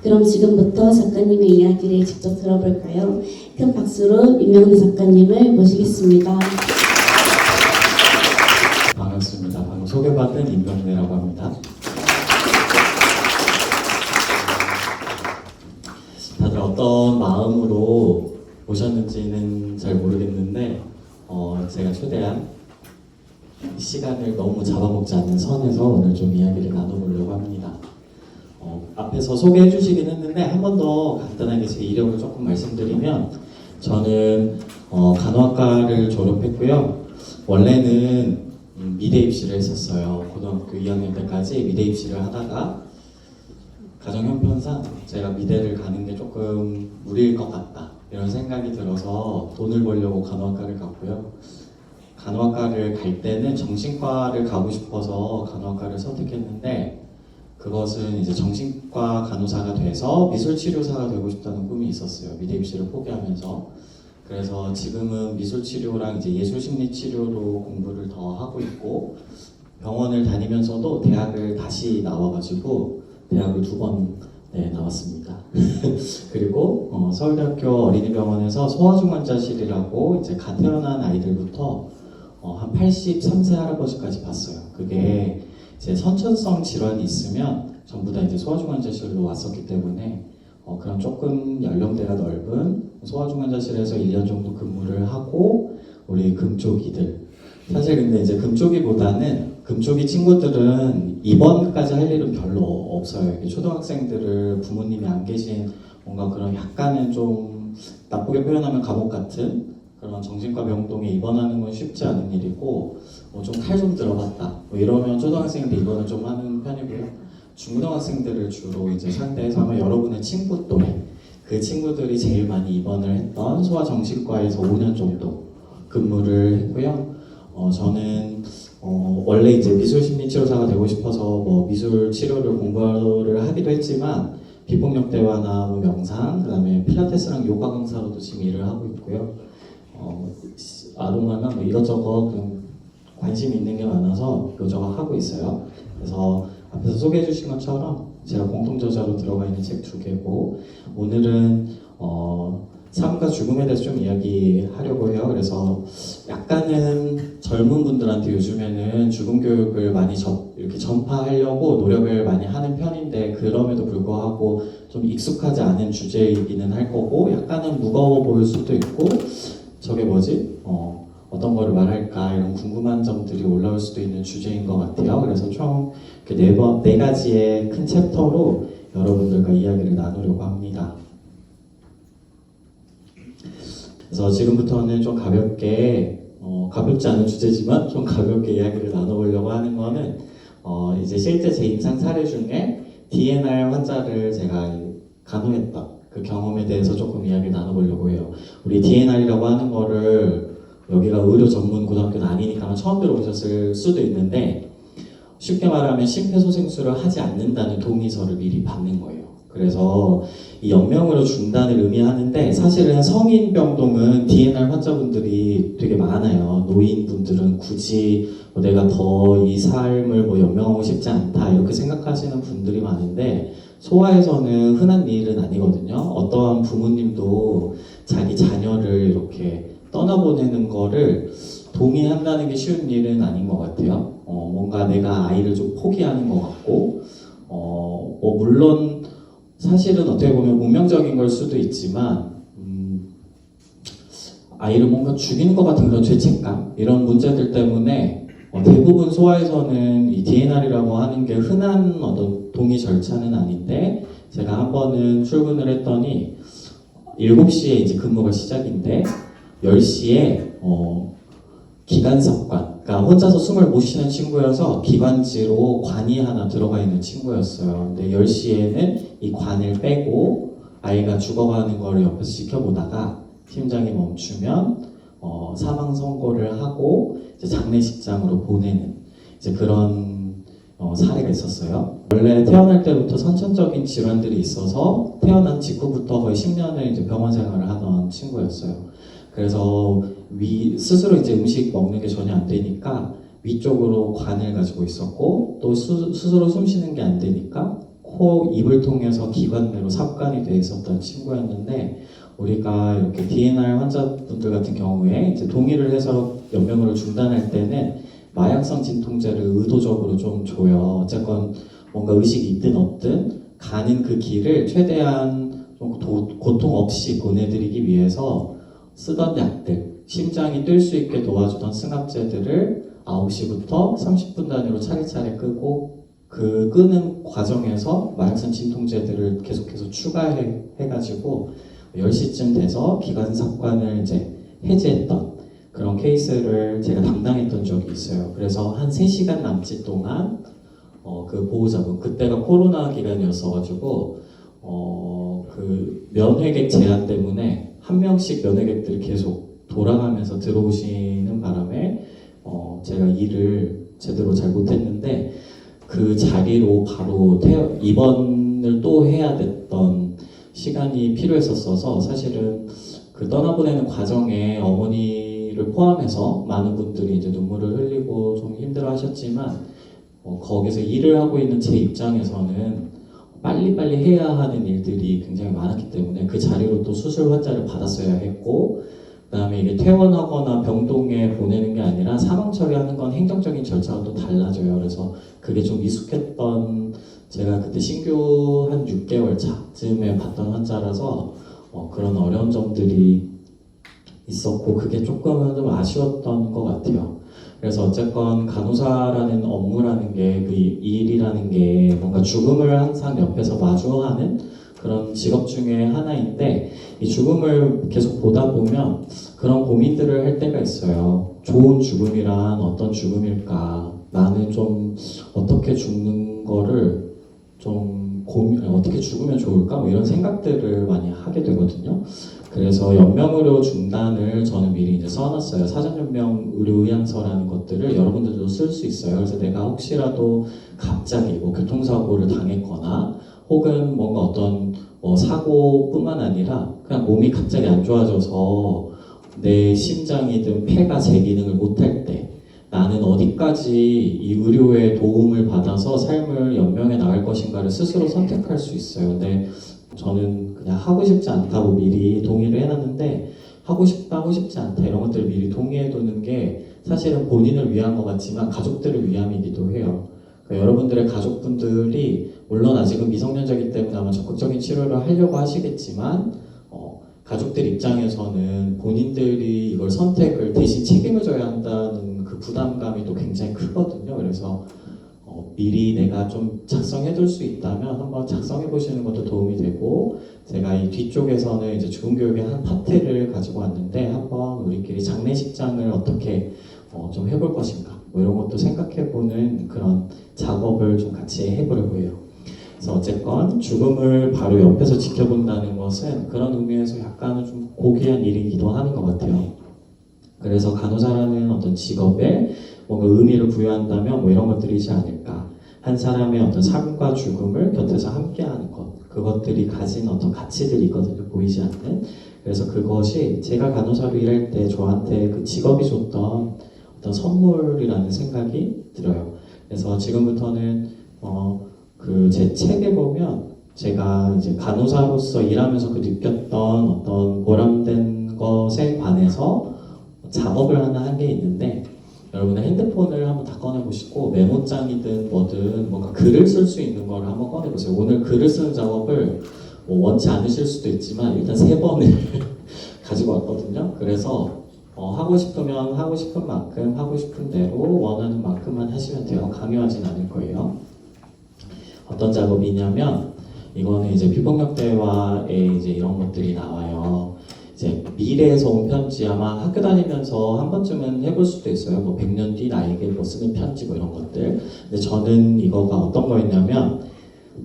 그럼 지금부터 작가님의 이야기를 직접 들어볼까요? 큰 박수로 임영래 작가님을 모시겠습니다. 반갑습니다. 방금 소개받은 임명래라고 합니다. 다들 어떤 마음으로 오셨는지는 잘 모르겠는데 제가 초대한 시간을 너무 잡아먹지 않는 선에서 오늘 좀 이야기를 나눠보려고 합니다. 앞에서 소개해 주시긴 했는데 한 번 더 간단하게 제 이력을 조금 말씀드리면 저는 간호학과를 졸업했고요. 원래는 미대 입시를 했었어요. 고등학교 2학년 때까지 미대 입시를 하다가 가정 형편상 제가 미대를 가는 게 조금 무리일 것 같다 이런 생각이 들어서 돈을 벌려고 간호학과를 갔고요. 간호학과를 갈 때는 정신과를 가고 싶어서 간호학과를 선택했는데 그것은 이제 정신과 간호사가 돼서 미술치료사가 되고 싶다는 꿈이 있었어요. 미대 입시를 포기하면서. 그래서 지금은 미술치료랑 이제 예술심리치료로 공부를 더 하고 있고 병원을 다니면서도 대학을 다시 나와가지고 대학을 2번 나왔습니다. 그리고 서울대학교 어린이병원에서 소아중환자실이라고 이제 갓 태어난 아이들부터 한 83세 할아버지까지 봤어요. 그게 이제 선천성 질환이 있으면 전부 다 이제 소아중환자실로 왔었기 때문에 그런 조금 연령대가 넓은 소아중환자실에서 1년 정도 근무를 하고 우리 금쪽이들 사실 근데 이제 금쪽이 친구들은 입원까지 할 일은 별로 없어요. 초등학생들을 부모님이 안 계신 뭔가 그런 약간은 좀 나쁘게 표현하면 감옥 같은 그런 정신과 병동에 입원하는 건 쉽지 않은 일이고 좀 칼 좀 들어봤다 이러면 초등학생인데 입원을 좀 하는 편이고요. 중고등학생들을 주로 이제 상대해서 아마 여러분의 친구 또래 그 친구들이 제일 많이 입원을 했던 소아정신과에서 5년 정도 근무를 했고요. 저는 원래 이제 미술심리치료사가 되고 싶어서 뭐 미술치료를 공부를 하기도 했지만 비폭력대화나 뭐 명상, 그다음에 필라테스랑 요가 강사로도 지금 일을 하고 있고요. 아동화나 뭐 이것저것 그냥 관심이 있는 게 많아서 이것저것 하고 있어요. 그래서 앞에서 소개해 주신 것처럼 제가 공통 저자로 들어가 있는 책 2개고 오늘은 삶과 죽음에 대해서 좀 이야기하려고 해요. 그래서 약간은 젊은 분들한테 요즘에는 죽음 교육을 많이 이렇게 전파하려고 노력을 많이 하는 편인데 그럼에도 불구하고 좀 익숙하지 않은 주제이기는 할 거고 약간은 무거워 보일 수도 있고 저게 뭐지? 어떤 거를 말할까 이런 궁금한 점들이 올라올 수도 있는 주제인 것 같아요. 그래서 총 네 가지의 큰 챕터로 여러분들과 이야기를 나누려고 합니다. 그래서 지금부터는 좀 가볍지 않은 주제지만 좀 가볍게 이야기를 나눠보려고 하는 거는 이제 실제 제 임상 사례 중에 DNR 환자를 제가 간호했던 그 경험에 대해서 조금 이야기를 나눠보려고 해요. 우리 DNR이라고 하는 거를 여기가 의료 전문 고등학교는 아니니까 처음 들어보셨을 수도 있는데 쉽게 말하면 심폐소생술을 하지 않는다는 동의서를 미리 받는 거예요. 그래서 이 연명으로 중단을 의미하는데 사실은 성인 병동은 DNR 환자분들이 되게 많아요. 노인분들은 굳이 내가 더 이 삶을 연명하고 싶지 않다 이렇게 생각하시는 분들이 많은데 소아에서는 흔한 일은 아니거든요. 어떠한 부모님도 자기 자녀를 이렇게 떠나보내는 거를 동의한다는 게 쉬운 일은 아닌 것 같아요. 뭔가 내가 아이를 좀 포기하는 것 같고 물론 사실은 어떻게 보면 운명적인 걸 수도 있지만 아이를 뭔가 죽이는 것 같은 그런 죄책감 이런 문제들 때문에 대부분 소아에서는 이 DNR이라고 하는 게 흔한 어떤 동의 절차는 아닌데 제가 한 번은 출근을 했더니 7시에 이제 근무가 시작인데 10시에 기관석관 그러니까 혼자서 숨을 못 쉬는 친구여서 기관지로 관이 하나 들어가 있는 친구였어요. 근데 10시에는 이 관을 빼고 아이가 죽어가는 거를 옆에서 지켜보다가 팀장이 멈추면 사망 선고를 하고 이제 장례식장으로 보내는 이제 그런 사례가 있었어요. 원래 태어날 때부터 선천적인 질환들이 있어서 태어난 직후부터 거의 10년을 이제 병원 생활을 하던 친구였어요. 그래서 스스로 이제 음식 먹는 게 전혀 안 되니까 위쪽으로 관을 가지고 있었고 또 스스로 숨 쉬는 게 안 되니까 코, 입을 통해서 기관 내로 삽관이 돼 있었던 친구였는데 우리가 이렇게 DNR 환자분들 같은 경우에 이제 동의를 해서 연명으로 중단할 때는 마약성 진통제를 의도적으로 좀 줘요. 어쨌건 뭔가 의식이 있든 없든 가는 그 길을 최대한 좀 고통 없이 보내드리기 위해서 쓰던 약들, 심장이 뛸 수 있게 도와주던 승합제들을 9시부터 30분 단위로 차례차례 끄고 그 끄는 과정에서 마약성 진통제들을 계속해서 추가해가지고 10시쯤 돼서 기관삽관을 이제 해제했던 그런 케이스를 제가 담당했던 적이 있어요. 그래서 한 3시간 남짓 동안 그 보호자분, 그때가 코로나 기간이었어가지고 그 면회객 제한 때문에 한 명씩 면회객들이 계속 돌아가면서 들어오시는 바람에 제가 일을 제대로 잘 못했는데 그 자리로 바로 입원을 또 해야 됐던 시간이 필요했었어서 사실은 그 떠나보내는 과정에 어머니를 포함해서 많은 분들이 이제 눈물을 흘리고 좀 힘들어하셨지만 거기서 일을 하고 있는 제 입장에서는 빨리빨리 해야 하는 일들이 굉장히 많았기 때문에 그 자리로 또 수술 환자를 받았어야 했고 그다음에 이게 퇴원하거나 병동에 보내는 게 아니라 사망 처리하는 건 행정적인 절차가 또 달라져요. 그래서 그게 좀 미숙했던 제가 그때 신규 한 6개월 차쯤에 봤던 환자라서 그런 어려운 점들이 있었고 그게 조금은 좀 아쉬웠던 것 같아요. 그래서 어쨌건 간호사라는 업무라는 게 그 일이라는 게 뭔가 죽음을 항상 옆에서 마주하는 그런 직업 중에 하나인데 이 죽음을 계속 보다 보면 그런 고민들을 할 때가 있어요. 좋은 죽음이란 어떤 죽음일까? 나는 좀 어떻게 죽는 거를 좀 어떻게 죽으면 좋을까? 뭐 이런 생각들을 많이 하게 되거든요. 그래서 연명의료 중단을 저는 미리 이제 써놨어요. 사전연명 의료의향서라는 것들을 여러분들도 쓸 수 있어요. 그래서 내가 혹시라도 갑자기 뭐 교통사고를 당했거나 혹은 뭔가 어떤 사고뿐만 아니라 그냥 몸이 갑자기 안 좋아져서 내 심장이든 폐가 제 기능을 못할 때 나는 어디까지 이 의료의 도움을 받아서 삶을 연명해 나갈 것인가를 스스로 선택할 수 있어요. 근데 저는 그냥 하고 싶지 않다고 미리 동의를 해놨는데 하고 싶다, 하고 싶지 않다 이런 것들을 미리 동의해두는 게 사실은 본인을 위한 것 같지만 가족들을 위함이기도 해요. 그러니까 여러분들의 가족분들이 물론 아직은 미성년자이기 때문에 아마 적극적인 치료를 하려고 하시겠지만 가족들 입장에서는 본인들이 이걸 선택을 대신 책임을 져야 한다는 그 부담감이 또 굉장히 크거든요. 그래서 미리 내가 좀 작성해둘 수 있다면 한번 작성해 보시는 것도 도움이 되고 제가 이 뒤쪽에서는 이제 죽음교육의 한 파트를 가지고 왔는데 한번 우리끼리 장례식장을 어떻게 좀 해볼 것인가 뭐 이런 것도 생각해보는 그런 작업을 좀 같이 해보려고 해요. 그래서 어쨌건 죽음을 바로 옆에서 지켜본다는 것은 그런 의미에서 약간은 좀 고귀한 일이기도 하는 것 같아요. 그래서 간호사라는 어떤 직업에 뭔가 의미를 부여한다면 뭐 이런 것들이지 않을까. 한 사람의 어떤 삶과 죽음을 곁에서 함께하는 것, 그것들이 가진 어떤 가치들이 있거든요. 보이지 않는. 그래서 그것이 제가 간호사로 일할 때 저한테 그 직업이 줬던 어떤 선물이라는 생각이 들어요. 그래서 지금부터는 그 제 책에 보면 제가 이제 간호사로서 일하면서 그 느꼈던 어떤 보람된 것에 관해서 작업을 하나 한 게 있는데 여러분의 핸드폰을 한번 다 꺼내보시고 메모장이든 뭐든 뭔가 글을 쓸 수 있는 걸 한번 꺼내보세요. 오늘 글을 쓰는 작업을 뭐 원치 않으실 수도 있지만 일단 3번을 가지고 왔거든요. 그래서 하고 싶으면 하고 싶은 만큼 하고 싶은 대로 원하는 만큼만 하시면 돼요. 강요하진 않을 거예요. 어떤 작업이냐면 이거는 이제 피폭력대화에 이제 이런 것들이 나와요. 이제 미래에서 온 편지 아마 학교 다니면서 한 번쯤은 해볼 수도 있어요. 뭐 100년 뒤 나에게 뭐 쓰는 편지 뭐 이런 것들. 근데 저는 이거가 어떤 거였냐면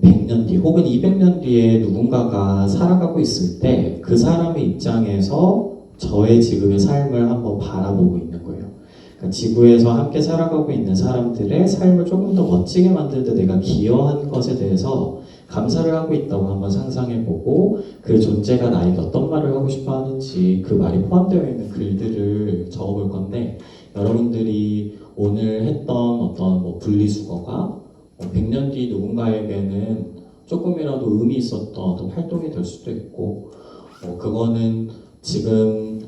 100년 뒤 혹은 200년 뒤에 누군가가 살아가고 있을 때 그 사람의 입장에서 저의 지금의 삶을 한번 바라보고 있는 거예요. 그러니까 지구에서 함께 살아가고 있는 사람들의 삶을 조금 더 멋지게 만들 때 내가 기여한 것에 대해서 감사를 하고 있다고 한번 상상해보고 그 존재가 나에게 어떤 말을 하고 싶어 하는지 그 말이 포함되어 있는 글들을 적어볼 건데 여러분들이 오늘 했던 어떤 뭐 분리수거가 100년 뒤 누군가에게는 조금이라도 의미 있었던 어떤 활동이 될 수도 있고, 그거는 지금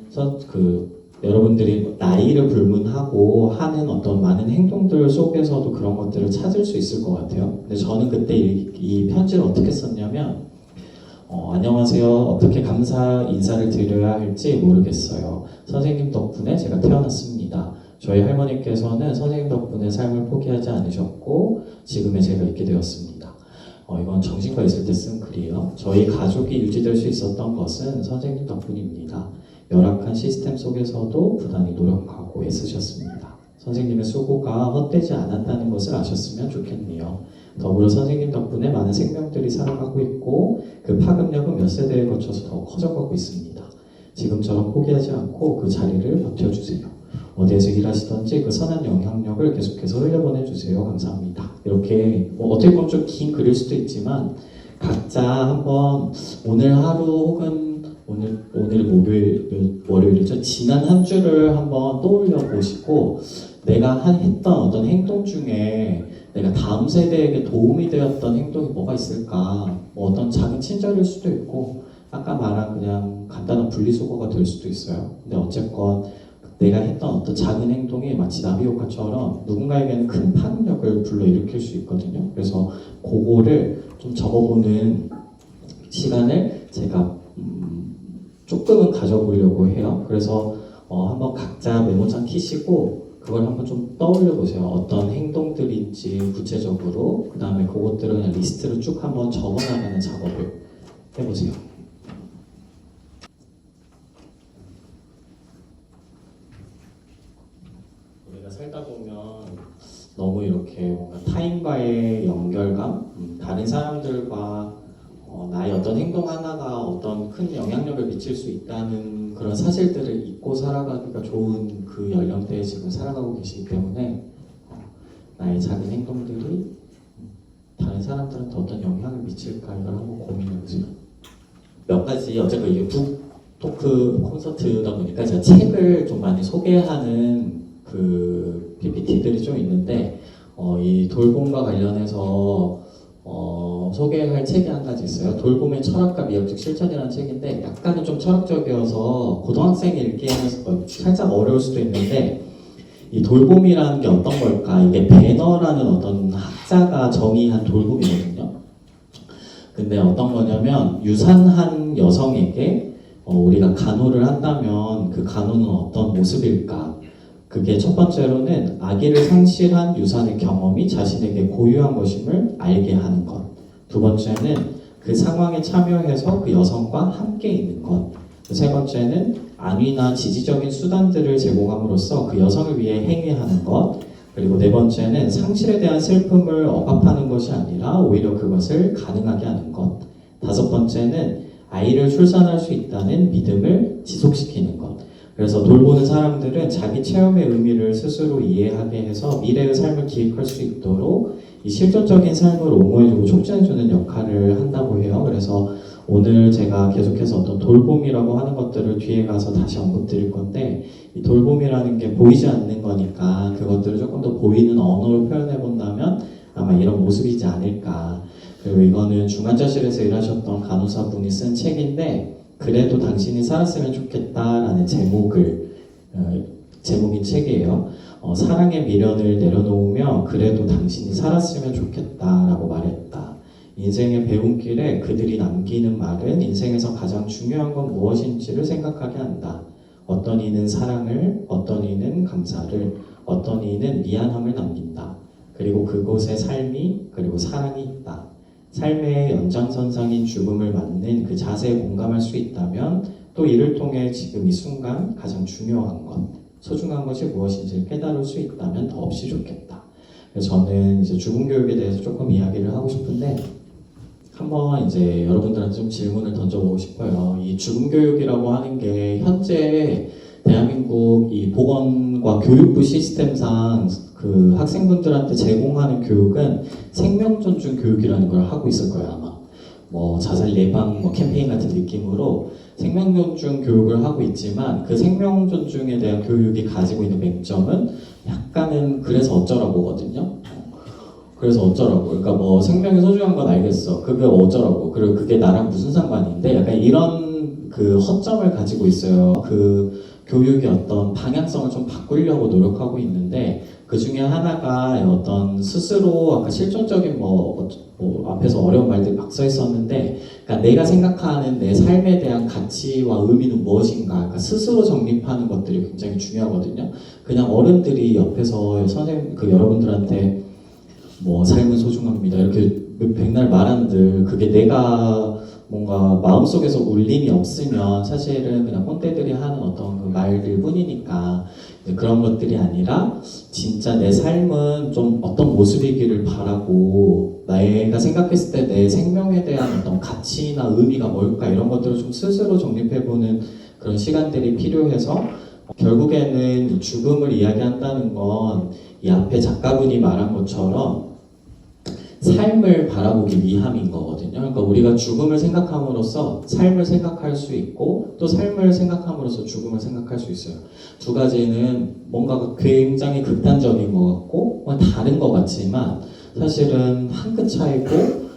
여러분들이 나이를 불문하고 하는 어떤 많은 행동들 속에서도 그런 것들을 찾을 수 있을 것 같아요. 근데 저는 그때 이 편지를 어떻게 썼냐면, 안녕하세요. 어떻게 감사 인사를 드려야 할지 모르겠어요. 선생님 덕분에 제가 태어났습니다. 저희 할머니께서는 선생님 덕분에 삶을 포기하지 않으셨고 지금의 제가 있게 되었습니다. 이건 정신과 있을 때 쓴 글이에요. 저희 가족이 유지될 수 있었던 것은 선생님 덕분입니다. 열악한 시스템 속에서도 부단히 노력하고 애쓰셨습니다. 선생님의 수고가 헛되지 않았다는 것을 아셨으면 좋겠네요. 더불어 선생님 덕분에 많은 생명들이 살아가고 있고 그 파급력은 몇 세대에 거쳐서 더 커져가고 있습니다. 지금처럼 포기하지 않고 그 자리를 버텨주세요. 어디에서 일하시던지 그 선한 영향력을 계속해서 흘려보내주세요. 감사합니다. 이렇게 어떻게 보면 좀 긴 글일 수도 있지만 각자 한번 오늘 하루 혹은 오늘 월요일이죠. 지난 한 주를 한번 떠올려 보시고 내가 했던 어떤 행동 중에 내가 다음 세대에게 도움이 되었던 행동이 뭐가 있을까? 어떤 작은 친절일 수도 있고 아까 말한 그냥 간단한 분리수거가 될 수도 있어요. 근데 어쨌건 내가 했던 어떤 작은 행동이 마치 나비 효과처럼 누군가에게는 큰 파급력을 불러일으킬 수 있거든요. 그래서 그거를 좀 적어보는 시간을 제가 조금은 가져보려고 해요. 그래서 한번 각자 메모장 키시고 그걸 한번 좀 떠올려 보세요. 어떤 행동들인지 구체적으로 그 다음에 그것들을 그냥 리스트를 쭉 한번 적어나가는 작업을 해보세요. 우리가 살다 보면 너무 이렇게 뭔가 타인과의 연결감, 다른 사람들과 나의 어떤 행동 하나가 어떤 큰 영향력을 미칠 수 있다는 그런 사실들을 잊고 살아가기가 좋은 그 연령대에 지금 살아가고 계시기 때문에 나의 작은 행동들이 다른 사람들한테 어떤 영향을 미칠까 이걸 한번 고민해보세요. 몇 가지 어쨌든 이게 북토크 콘서트다 보니까 제가 책을 좀 많이 소개하는 그 PPT들이 좀 있는데 이 돌봄과 관련해서 소개할 책이 한 가지 있어요. 돌봄의 철학과 미학적 실천이라는 책인데 약간은 좀 철학적이어서 고등학생이 읽기에는 살짝 어려울 수도 있는데 이 돌봄이라는 게 어떤 걸까? 이게 배너라는 어떤 학자가 정의한 돌봄이거든요. 근데 어떤 거냐면 유산한 여성에게 우리가 간호를 한다면 그 간호는 어떤 모습일까? 그게 첫 번째로는 아기를 상실한 유산의 경험이 자신에게 고유한 것임을 알게 하는 것. 두 번째는 그 상황에 참여해서 그 여성과 함께 있는 것. 세 번째는 안위나 지지적인 수단들을 제공함으로써 그 여성을 위해 행위하는 것. 그리고 네 번째는 상실에 대한 슬픔을 억압하는 것이 아니라 오히려 그것을 가능하게 하는 것. 다섯 번째는 아이를 출산할 수 있다는 믿음을 지속시키는 것. 그래서 돌보는 사람들은 자기 체험의 의미를 스스로 이해하게 해서 미래의 삶을 기획할 수 있도록 이 실존적인 삶을 옹호해주고 촉진해주는 역할을 한다고 해요. 그래서 오늘 제가 계속해서 어떤 돌봄이라고 하는 것들을 뒤에 가서 다시 언급드릴 건데 이 돌봄이라는 게 보이지 않는 거니까 그것들을 조금 더 보이는 언어로 표현해 본다면 아마 이런 모습이지 않을까. 그리고 이거는 중환자실에서 일하셨던 간호사분이 쓴 책인데 그래도 당신이 살았으면 좋겠다라는 제목인 책이에요. 사랑의 미련을 내려놓으며 그래도 당신이 살았으면 좋겠다라고 말했다. 인생의 배움길에 그들이 남기는 말은 인생에서 가장 중요한 건 무엇인지를 생각하게 한다. 어떤 이는 사랑을, 어떤 이는 감사를, 어떤 이는 미안함을 남긴다. 그리고 그곳에 삶이 그리고 사랑이 있다. 삶의 연장선상인 죽음을 맞는 그 자세에 공감할 수 있다면 또 이를 통해 지금 이 순간 가장 중요한 것, 소중한 것이 무엇인지를 깨달을 수 있다면 더없이 좋겠다. 그래서 저는 이제 죽음 교육에 대해서 조금 이야기를 하고 싶은데 한번 이제 여러분들한테 좀 질문을 던져보고 싶어요. 이 죽음 교육이라고 하는 게 현재 대한민국 이 보건과 교육부 시스템상 그 학생분들한테 제공하는 교육은 생명 존중 교육이라는 걸 하고 있을 거예요 아마. 뭐 자살 예방 캠페인 같은 느낌으로 생명 존중 교육을 하고 있지만 그 생명 존중에 대한 교육이 가지고 있는 맹점은 약간은 그래서 어쩌라고거든요. 그래서 어쩌라고. 그러니까 뭐 생명이 소중한 건 알겠어. 그게 어쩌라고. 그리고 그게 나랑 무슨 상관인데 약간 이런 그 허점을 가지고 있어요. 그 교육의 어떤 방향성을 좀 바꾸려고 노력하고 있는데 그 중에 하나가 어떤 스스로 아까 실존적인 뭐 앞에서 어려운 말들이 막 써 있었는데 그러니까 내가 생각하는 내 삶에 대한 가치와 의미는 무엇인가 그러니까 스스로 정립하는 것들이 굉장히 중요하거든요. 그냥 어른들이 옆에서 선생님 그 여러분들한테 뭐 삶은 소중합니다 이렇게 백날 말한들 그게 내가 뭔가 마음속에서 울림이 없으면 사실은 그냥 꼰대들이 하는 어떤 그 말일 뿐이니까 그런 것들이 아니라 진짜 내 삶은 좀 어떤 모습이기를 바라고 내가 생각했을 때 내 생명에 대한 어떤 가치나 의미가 뭘까 이런 것들을 좀 스스로 정립해보는 그런 시간들이 필요해서 결국에는 죽음을 이야기한다는 건 이 앞에 작가분이 말한 것처럼 삶을 바라보기 위함인 거거든요. 그러니까 우리가 죽음을 생각함으로써 삶을 생각할 수 있고 또 삶을 생각함으로써 죽음을 생각할 수 있어요. 두 가지는 뭔가 굉장히 극단적인 것 같고 다른 것 같지만 사실은 한 끗 차이고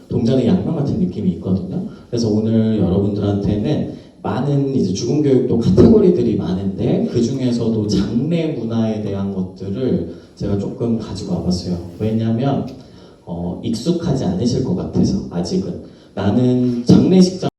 동전의 양면 같은 느낌이 있거든요. 그래서 오늘 여러분들한테는 많은 이제 죽음 교육도 카테고리들이 많은데 그 중에서도 장례 문화에 대한 것들을 제가 조금 가지고 와봤어요. 왜냐하면 익숙하지 않으실 것 같아서 아직은 나는 장례식장